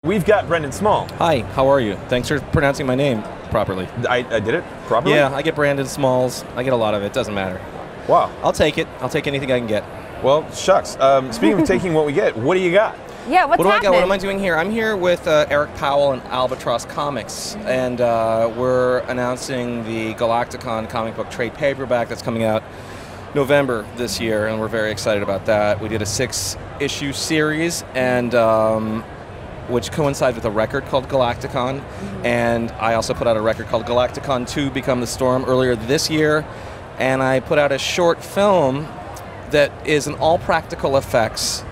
We've got Brendon Small. Hi, how are you? Thanks for pronouncing my name properly. I did it properly? Yeah, I get Brendon Smalls. I get a lot of it. Doesn't matter. Wow. I'll take it. I'll take anything I can get. Well, shucks. Speaking of taking what we get, what do you got? Yeah, what's what do happening? I got? What am I doing here? I'm here with Eric Powell and Albatross Comics, and we're announcing the Galacticon comic book trade paperback that's coming out November this year, and we're very excited about that. We did a 6-issue series, and which coincides with a record called Galacticon, and I also put out a record called Galacticon 2 Become the Storm earlier this year, and I put out a short film that is an all practical effects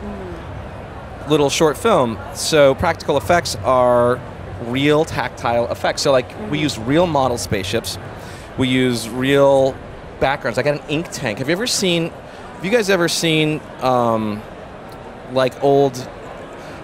little short film. So practical effects are real tactile effects. So like we use real model spaceships, we use real backgrounds. I got an ink tank. Have you guys ever seen like old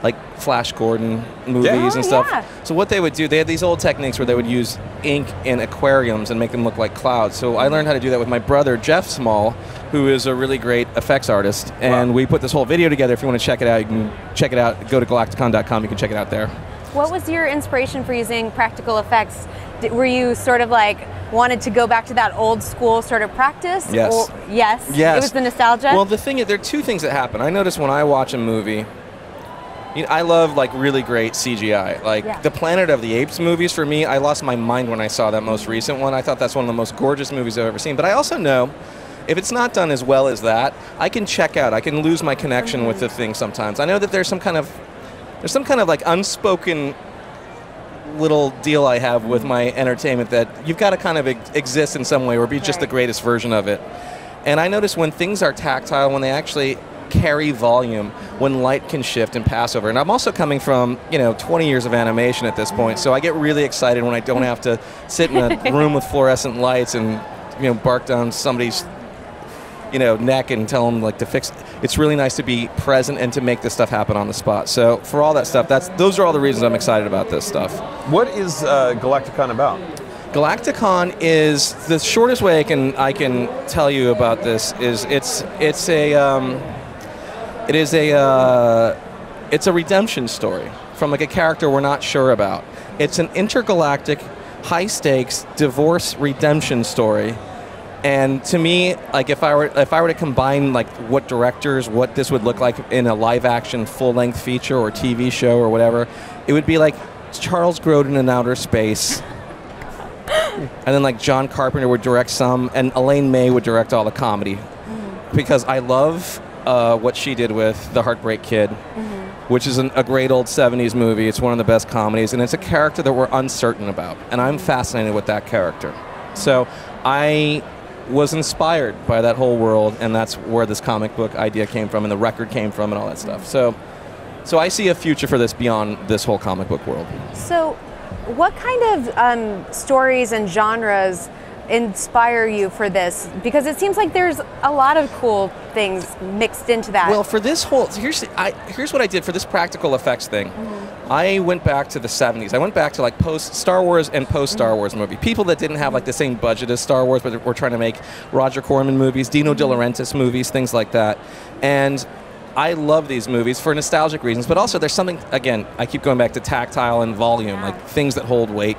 like Flash Gordon movies and stuff? Yeah. So what they would do, they had these old techniques where they would use ink in aquariums and make them look like clouds. So I learned how to do that with my brother, Jeff Small, who is a really great effects artist. And we put this whole video together. If you want to check it out, you can check it out. Go to galacticon.com. You can check it out there. What was your inspiration for using practical effects? Were you sort of like wanted to go back to that old school sort of practice? Yes. Or, yes. Yes. It was the nostalgia? Well, the thing is, there are two things that happen. I notice when I watch a movie, I love like really great CGI. Like the Planet of the Apes movies, for me, I lost my mind when I saw that most recent one. I thought that's one of the most gorgeous movies I've ever seen. But I also know if it's not done as well as that, I can check out. I can lose my connection with the thing sometimes. I know that there's some kind of like unspoken little deal I have with my entertainment that you've got to kind of exist in some way or be just the greatest version of it. And I notice when things are tactile, when they actually carry volume, when light can shift and pass over. And I'm also coming from 20 years of animation at this point, so I get really excited when I don't have to sit in a room with fluorescent lights and bark down somebody's neck and tell them like to fix. It's really nice to be present and to make this stuff happen on the spot. So for all that stuff, those are all the reasons I'm excited about this stuff. What is Galacticon about? Galacticon is the shortest way I can tell you about this is it's a redemption story from like a character we're not sure about. It's an intergalactic, high-stakes divorce redemption story. And to me, like if I were to combine like what this would look like in a live-action full-length feature or TV show or whatever, it would be like Charles Grodin in outer space. And then like John Carpenter would direct some, and Elaine May would direct all the comedy. Because I love what she did with The Heartbreak Kid, which is a great old 70s movie. It's one of the best comedies, and it's a character that we're uncertain about. And I'm fascinated with that character. So I was inspired by that whole world, and that's where this comic book idea came from, and the record came from, and all that stuff. So I see a future for this beyond this whole comic book world. So what kind of stories and genres inspire you for this? Because it seems like there's a lot of cool things mixed into that. Well, for this whole, here's what I did for this practical effects thing. I went back to the 70s. I went back to like post-Star Wars and post-Star Wars movie. People that didn't have like the same budget as Star Wars, but were trying to make Roger Corman movies, Dino De Laurentiis movies, things like that. And I love these movies for nostalgic reasons, but also there's something, again, I keep going back to tactile and volume, like things that hold weight,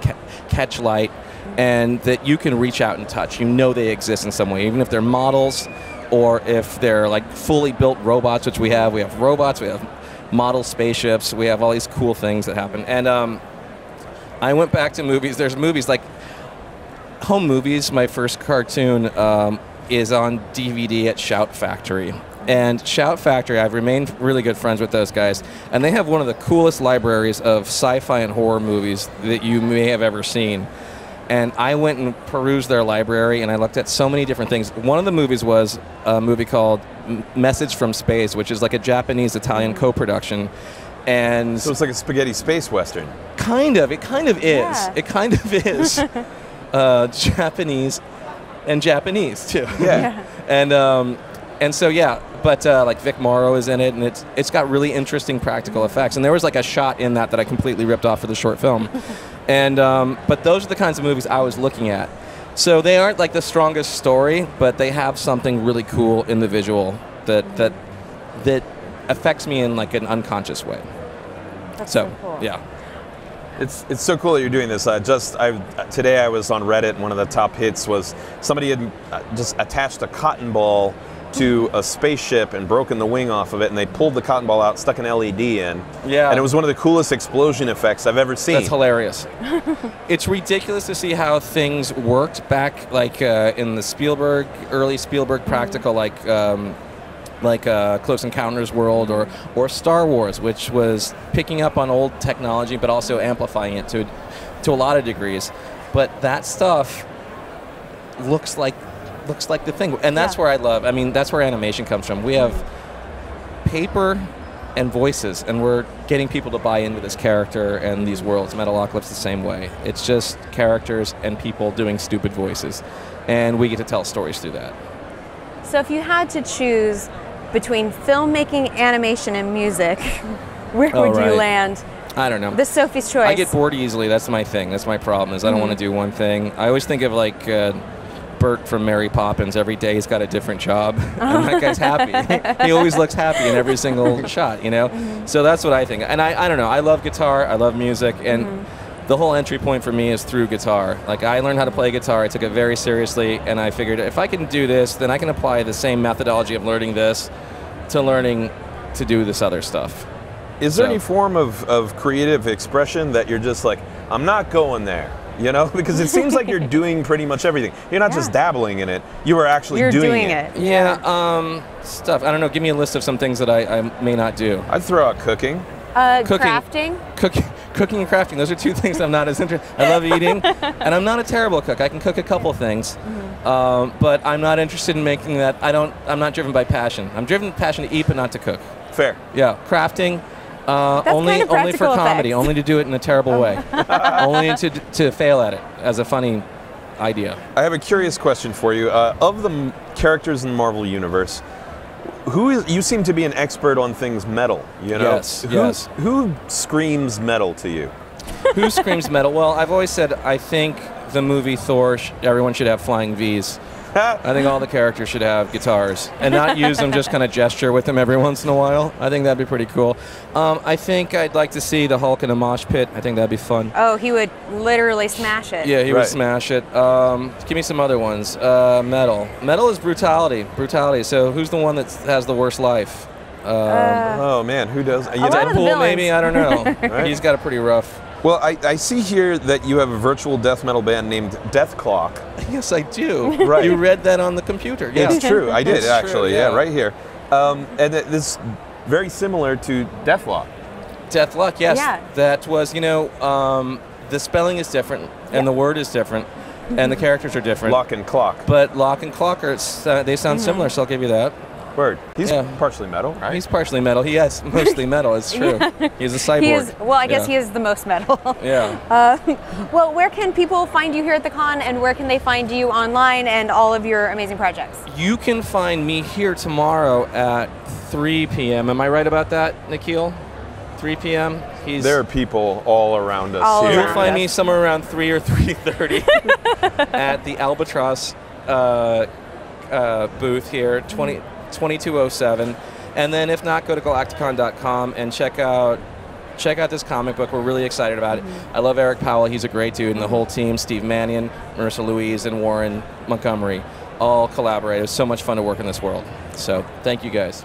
catch light, and that you can reach out and touch. They exist in some way, even if they're models or if they're like fully built robots, which we have. We have robots, we have model spaceships, we have all these cool things that happen. And I went back to movies. There's movies like Home Movies, my first cartoon, is on DVD at Shout Factory. And Shout Factory, I've remained really good friends with those guys, and they have one of the coolest libraries of sci-fi and horror movies that you may have ever seen. And I went and perused their library, and I looked at so many different things. One of the movies was a movie called Message from Space, which is like a Japanese-Italian co-production. And so it's like a spaghetti space western. Kind of. It kind of is. Yeah. It kind of is. Japanese and Japanese, too. Yeah. And so, yeah, but like Vic Morrow is in it, and it's got really interesting practical effects. And there was like a shot in that I completely ripped off for the short film. And but those are the kinds of movies I was looking at. So they aren't like the strongest story, but they have something really cool in the visual that affects me in like an unconscious way. That's so cool. Yeah. It's so cool that you're doing this. Today I was on Reddit, and one of the top hits was somebody had just attached a cotton ball to a spaceship and broken the wing off of it, and they pulled the cotton ball out, stuck an LED in. Yeah. And it was one of the coolest explosion effects I've ever seen. That's hilarious. It's ridiculous to see how things worked back, like in the early Spielberg practical, like Close Encounters world, or Star Wars, which was picking up on old technology but also amplifying it to a lot of degrees. But that stuff looks like the thing, and that's where I love. I mean, that's where animation comes from. We have paper and voices, and we're getting people to buy into this character and these worlds. Metalocalypse the same way. It's just characters and people doing stupid voices, and we get to tell stories through that. So if you had to choose between filmmaking, animation, and music, where would you land? I don't know. The Sophie's Choice. I get bored easily. That's my thing. That's my problem. Is I don't want to do one thing. I always think of like Bert from Mary Poppins. Every day he's got a different job, and that guy's happy. He always looks happy in every single shot, you know? So that's what I think. And I don't know. I love guitar. I love music. And the whole entry point for me is through guitar. Like, I learned how to play guitar. I took it very seriously, and I figured if I can do this, then I can apply the same methodology of learning this to learning to do this other stuff. Is there any form of creative expression that you're just like, I'm not going there, you know? Because it seems like you're doing pretty much everything. You're not just dabbling in it, you are actually doing it. Yeah, stuff. I don't know, give me a list of some things that I may not do. I'd throw out cooking. Crafting. Cooking and crafting, those are two things I'm not as interested in. I love eating, and I'm not a terrible cook. I can cook a couple things, but I'm not interested in making that. I'm not driven by passion. I'm driven by passion to eat, but not to cook. Fair. Yeah, crafting, only for comedy, only to do it in a terrible way, only to fail at it as a funny idea. I have a curious question for you. Of the characters in the Marvel Universe, you seem to be an expert on things metal, you know? Yes. Who screams metal to you? Who screams metal? Well, I've always said I think the movie Thor, everyone should have flying Vs. I think all the characters should have guitars and not use them, just kind of gesture with them every once in a while. I think that'd be pretty cool. I think I'd like to see the Hulk in a mosh pit. I think that'd be fun. Oh, he would literally smash it. Yeah, he would smash it. Give me some other ones. Metal. Metal is brutality. Brutality. So who's the one that has the worst life? Oh man, who does? Deadpool, maybe? I don't know. Right? He's got a pretty rough. Well, I see here that you have a virtual death metal band named Death Clock. Yes, I do. Right. You read that on the computer. Yeah. It's true. I did, It's actually. true, Yeah, right here. And this is very similar to Deathlock. Deathlock, yes. Yeah. That was, the spelling is different, and the word is different, and the characters are different. Lock and Clock. But Lock and Clock, they sound similar, so I'll give you that. Word. He's partially metal, right? He's partially metal. He is mostly metal, it's true. He's a cyborg. I guess he is the most metal. Yeah. Well, where can people find you here at the con, and where can they find you online and all of your amazing projects? You can find me here tomorrow at 3 p.m. Am I right about that, Nikhil? 3 p.m.? There are people all around us here. You'll find me somewhere around 3 or 3:30 at the Albatross booth here, 2207. And then if not, go to galacticon.com and check out this comic book. We're really excited about it. I love Eric Powell. He's a great dude. And the whole team, Steve Mannion, Marissa Louise, and Warren Montgomery, all collaborate. It was so much fun to work in this world. So thank you guys.